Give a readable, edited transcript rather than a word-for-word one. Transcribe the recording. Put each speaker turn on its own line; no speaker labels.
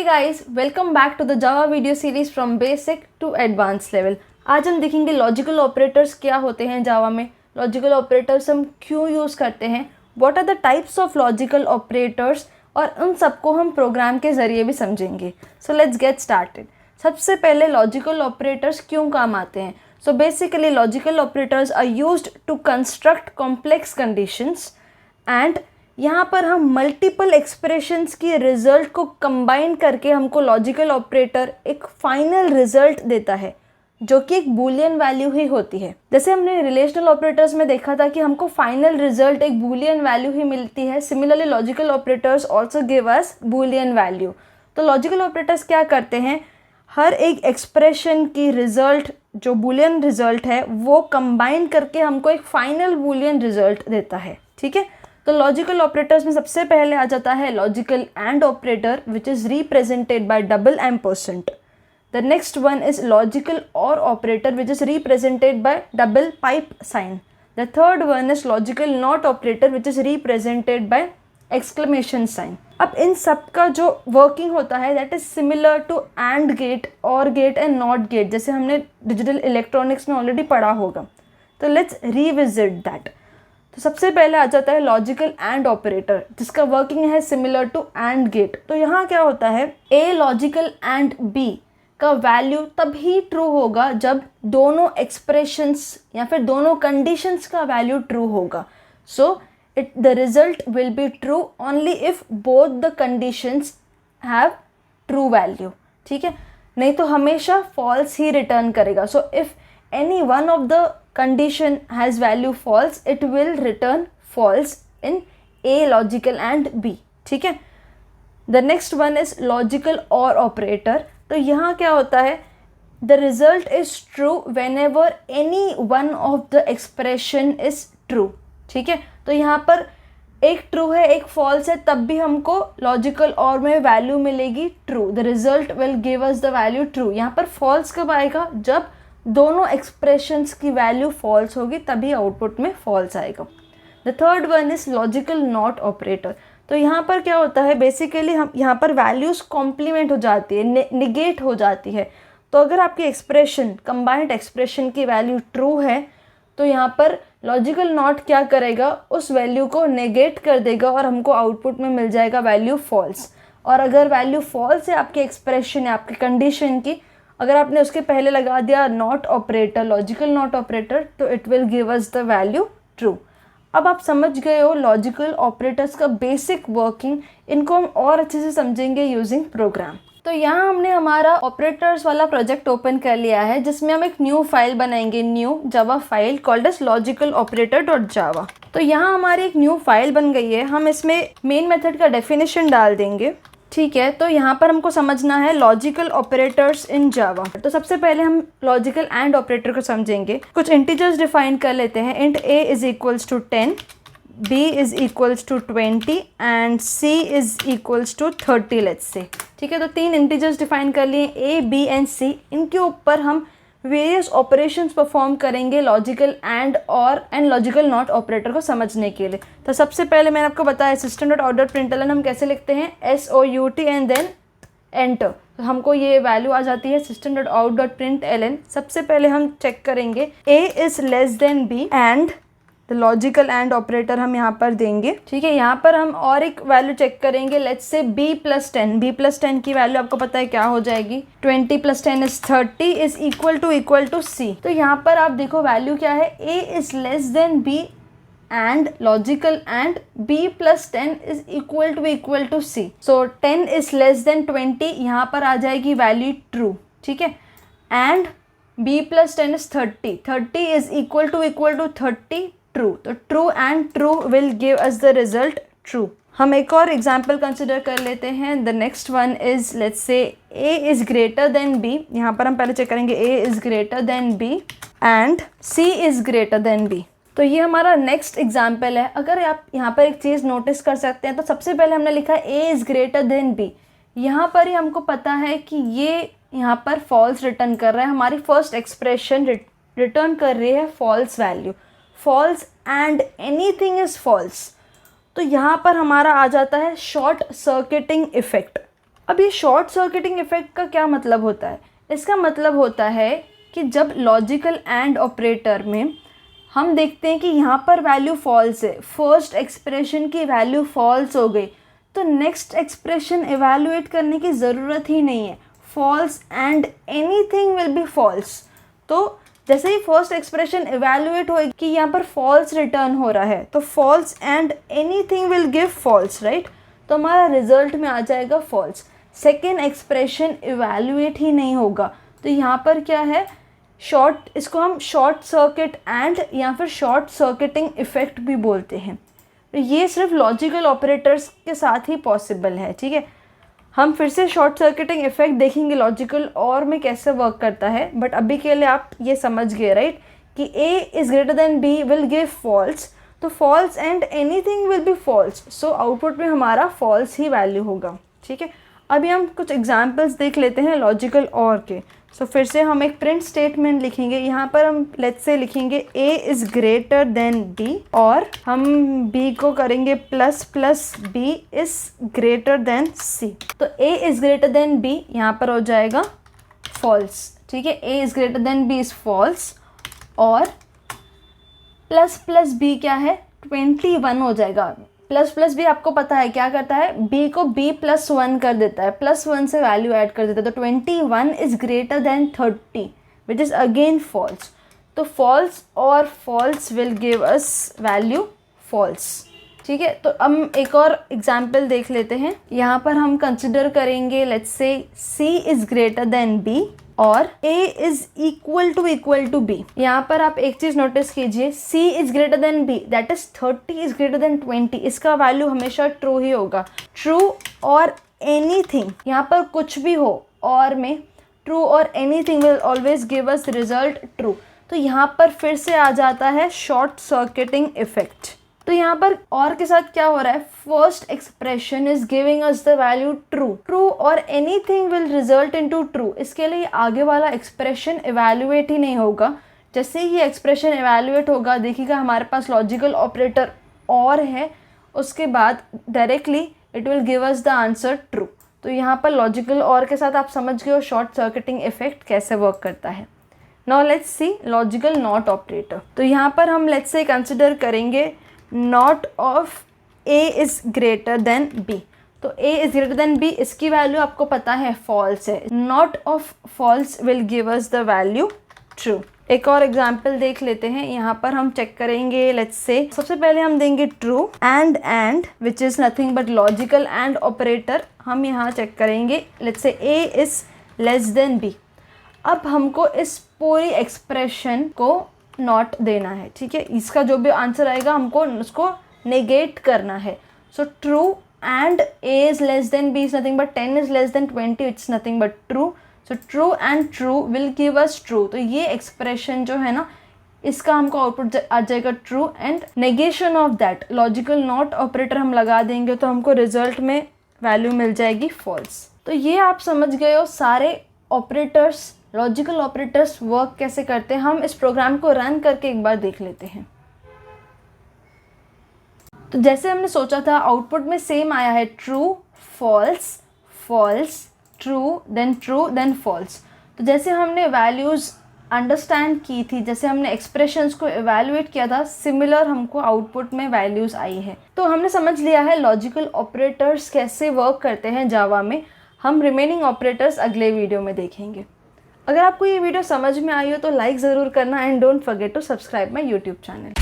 Hey guys, welcome back to the Java video series from basic to advance level. आज हम देखेंगे logical operators क्या होते हैं जावा में, लॉजिकल ऑपरेटर्स हम क्यों यूज़ करते हैं, what are the types of logical operators, और उन सबको हम प्रोग्राम के ज़रिए भी समझेंगे। So let's get started. सबसे पहले लॉजिकल ऑपरेटर्स क्यों काम आते हैं। So basically logical operators are used to construct complex conditions and यहाँ पर हम मल्टीपल एक्सप्रेशंस की रिजल्ट को कंबाइन करके हमको लॉजिकल ऑपरेटर एक फाइनल रिजल्ट देता है जो कि एक बूलियन वैल्यू ही होती है। जैसे हमने रिलेशनल ऑपरेटर्स में देखा था कि हमको फाइनल रिजल्ट एक बूलियन वैल्यू ही मिलती है। Similarly logical operators also give us Boolean value. तो लॉजिकल ऑपरेटर्स क्या करते हैं, हर एक एक्सप्रेशन की रिजल्ट जो बूलियन रिजल्ट है वो कंबाइन करके हमको एक फाइनल बूलियन रिजल्ट देता है। ठीक है, तो लॉजिकल ऑपरेटर्स में सबसे पहले आ जाता है logical and operator which is represented by double ampersand. The next one is logical or operator which is represented by double pipe sign. The third one is logical not operator which is represented by exclamation sign. अब इन सब का जो working होता है that is similar to and gate, or gate and not gate, जैसे हमने digital electronics में ऑलरेडी पढ़ा होगा। तो लेट्स रिविजिट दैट। तो सबसे पहले आ जाता है लॉजिकल एंड ऑपरेटर जिसका वर्किंग है सिमिलर टू एंड गेट। तो यहाँ क्या होता है, ए लॉजिकल एंड बी का वैल्यू तभी ट्रू होगा जब दोनों एक्सप्रेशंस या फिर दोनों कंडीशंस का वैल्यू ट्रू होगा। So the result will be true only if both the conditions have true value. ठीक है, नहीं तो हमेशा फॉल्स ही रिटर्न करेगा। So if any one of the condition has value false, it will return false in A logical and B. ठीक है, the next one is logical or operator। तो यहाँ क्या होता है, the result is true whenever any one of the expression is true। ठीक है, तो यहाँ पर एक ट्रू है एक फॉल्स है तब भी हमको लॉजिकल और में वैल्यू मिलेगी true. The result will give us the value true. यहाँ पर फॉल्स कब आएगा, जब दोनों एक्सप्रेशंस की वैल्यू फॉल्स होगी तभी आउटपुट में फॉल्स आएगा। The third one is logical not operator. तो यहाँ पर क्या होता है, बेसिकली हम यहाँ पर वैल्यूज़ कॉम्प्लीमेंट हो जाती है, निगेट हो जाती है। तो अगर आपकी एक्सप्रेशन कंबाइंड एक्सप्रेशन की वैल्यू ट्रू है तो यहाँ पर लॉजिकल नॉट क्या करेगा, उस वैल्यू को नेगेट कर देगा और हमको आउटपुट में मिल जाएगा वैल्यू फॉल्स। और अगर वैल्यू फॉल्स है आपकी एक्सप्रेशन या आपकी कंडीशन की, अगर आपने उसके पहले लगा दिया not operator, logical not operator, तो it will give us the value true. अब आप समझ गए हो लॉजिकल ऑपरेटर्स का बेसिक वर्किंग। इनको हम और अच्छे से समझेंगे यूजिंग प्रोग्राम। तो यहाँ हमने हमारा ऑपरेटर्स वाला प्रोजेक्ट ओपन कर लिया है जिसमें हम एक न्यू फाइल बनाएंगे, new Java file called as logical-operator.java। तो यहाँ हमारी एक न्यू फाइल बन गई है। हम इसमें मेन मेथड का डेफिनेशन डाल देंगे। ठीक है, तो यहाँ पर हमको समझना है लॉजिकल ऑपरेटर्स इन जावा। तो सबसे पहले हम लॉजिकल एंड ऑपरेटर को समझेंगे। कुछ इंटीजर्स डिफाइन कर लेते हैं। Int a is equals to 10, b is equals to 20 and c is equals to 30 let's say. ठीक है, तो तीन इंटीजर्स डिफाइन कर लिए, a, b एंड c। इनके ऊपर हम वेरियस ऑपरेशंस परफॉर्म करेंगे लॉजिकल एंड और एंड लॉजिकल नॉट ऑपरेटर को समझने के लिए। तो सबसे पहले मैंने आपको बताया system dot out dot println हम कैसे लिखते हैं, SOUT एंड देन एंटर। तो हमको ये वैल्यू आ जाती है system dot out dot println. सबसे पहले हम चेक करेंगे a is less than b and the logical and operator हम यहाँ पर देंगे। ठीक है, यहाँ पर हम और एक वैल्यू चेक करेंगे, लेट्स से b प्लस 10। b प्लस 10 की वैल्यू आपको पता है क्या हो जाएगी, 20 plus 10 is 30 is equal to c। तो यहाँ पर आप देखो वैल्यू क्या है, a is less than b and logical and b plus 10 is equal to c। So 10 is less than 20, यहाँ पर आ जाएगी वैल्यू ट्रू। ठीक है, and b plus 10 is 30, 30 is equal to 30 true. तो true and true will give us the result true. हम एक और एग्जाम्पल कंसिडर कर लेते हैं। The next one is let's say a is greater than b। यहाँ पर हम पहले चेक करेंगे a is greater than b and c is greater than b। तो ये हमारा नेक्स्ट एग्जाम्पल है। अगर आप यहाँ पर एक चीज़ नोटिस कर सकते हैं तो सबसे पहले हमने लिखा है a is greater than b। यहाँ पर ही हमको पता है कि ये यहाँ पर फॉल्स रिटर्न कर रहा है, हमारी फर्स्ट एक्सप्रेशन रिटर्न कर रही है false value, false and anything is false. तो यहाँ पर हमारा आ जाता है शॉर्ट सर्किटिंग इफेक्ट। अब ये शॉर्ट सर्किटिंग इफेक्ट का क्या मतलब होता है? इसका मतलब होता है कि जब लॉजिकल एंड ऑपरेटर में हम देखते हैं कि यहाँ पर वैल्यू फॉल्स है, फर्स्ट एक्सप्रेशन की वैल्यू फॉल्स हो गई, तो नेक्स्ट एक्सप्रेशन इवैल्यूएट करने की ज़रूरत ही नहीं है, false and anything will be false. तो जैसे ही फर्स्ट एक्सप्रेशन इवैल्यूएट होएगी कि यहाँ पर फॉल्स रिटर्न हो रहा है, तो false and anything will give false, right? तो हमारा रिजल्ट में आ जाएगा फॉल्स। सेकेंड एक्सप्रेशन इवैल्यूएट ही नहीं होगा, तो यहाँ पर क्या है, शॉर्ट, इसको हम शॉर्ट सर्किट एंड या फिर शॉर्ट सर्किटिंग इफेक्ट भी बोलते हैं। तो ये सिर्फ लॉजिकल ऑपरेटर्स के साथ ही पॉसिबल है, ठीक है। हम फिर से शॉर्ट सर्किटिंग इफेक्ट देखेंगे लॉजिकल और में कैसे वर्क करता है, बट अभी के लिए आप ये समझ गए, राइट, कि A is greater than B will give false, तो false and anything will be false, so output में हमारा फॉल्स ही वैल्यू होगा, ठीक है। अभी हम कुछ एग्जांपल्स देख लेते हैं लॉजिकल और के। सो फिर से हम एक प्रिंट स्टेटमेंट लिखेंगे, यहाँ पर हम लेट्स से लिखेंगे A is greater than B, और हम B को करेंगे plus plus B is greater than C। तो A is greater than B यहाँ पर हो जाएगा फॉल्स, ठीक है, A is greater than B is false, और प्लस प्लस B क्या है, 21 हो जाएगा। प्लस प्लस B आपको पता है क्या करता है, B को B+1 कर देता है, +1 से वैल्यू ऐड कर देता है, तो 21 is greater than 30 which is again false. तो फॉल्स और false will give us value false, ठीक है। तो हम एक और एग्जाम्पल देख लेते हैं। यहाँ पर हम कंसिडर करेंगे let's say C is greater than B और A is equal to B। यहाँ पर आप एक चीज़ नोटिस कीजिए, C is greater than B, that is 30 is greater than 20, इसका वैल्यू हमेशा ट्रू ही होगा। ट्रू और एनीथिंग, यहाँ पर कुछ भी हो और में, true or anything will always give us result true. तो यहाँ पर फिर से आ जाता है शॉर्ट सर्किटिंग इफेक्ट। तो यहाँ पर और के साथ क्या हो रहा है, first expression is giving us the value true, true or anything will result into true. इसके लिए आगे वाला एक्सप्रेशन इवैल्यूएट ही नहीं होगा। जैसे ही ये एक्सप्रेशन इवैल्यूएट होगा, देखिएगा हमारे पास लॉजिकल ऑपरेटर और है, उसके बाद directly it will give us the answer true. तो यहाँ पर लॉजिकल और के साथ आप समझ गए हो शॉर्ट सर्किटिंग इफेक्ट कैसे वर्क करता है। Now let's see logical not operator. तो यहाँ पर हम लेट्स से कंसिडर करेंगे not of A is greater than B। तो A is greater than B, इसकी वैल्यू आपको पता है फॉल्स है। Not of false will give us the value true. एक और एग्जाम्पल देख लेते हैं। यहाँ पर हम चेक करेंगे लेट्स से, सबसे पहले हम देंगे true and which is nothing but logical and operator. हम यहाँ चेक करेंगे let's say A is less than B। अब हमको इस पूरी एक्सप्रेशन को नॉट देना है, ठीक है। इसका जो भी आंसर आएगा हमको उसको नेगेट करना है। So true and A is less than B is nothing but 10 is less than 20, it's nothing but true. So true and true will give us true. तो ये एक्सप्रेशन जो है ना, इसका हमको आउटपुट आ जाएगा true, and negation of that logical not operator हम लगा देंगे तो हमको रिजल्ट में वैल्यू मिल जाएगी फॉल्स। तो ये आप समझ गए हो सारे ऑपरेटर्स, लॉजिकल ऑपरेटर्स वर्क कैसे करते हैं। हम इस प्रोग्राम को रन करके एक बार देख लेते हैं। तो जैसे हमने सोचा था आउटपुट में सेम आया है, true false false true then false. तो जैसे हमने वैल्यूज़ अंडरस्टैंड की थी, जैसे हमने एक्सप्रेशंस को इवैल्यूएट किया था, सिमिलर हमको आउटपुट में वैल्यूज़ आई है। तो हमने समझ लिया है लॉजिकल ऑपरेटर्स कैसे वर्क करते हैं जावा में। हम रिमेनिंग ऑपरेटर्स अगले वीडियो में देखेंगे। अगर आपको ये वीडियो समझ में आई हो तो लाइक ज़रूर करना, and don't forget to subscribe my YouTube channel.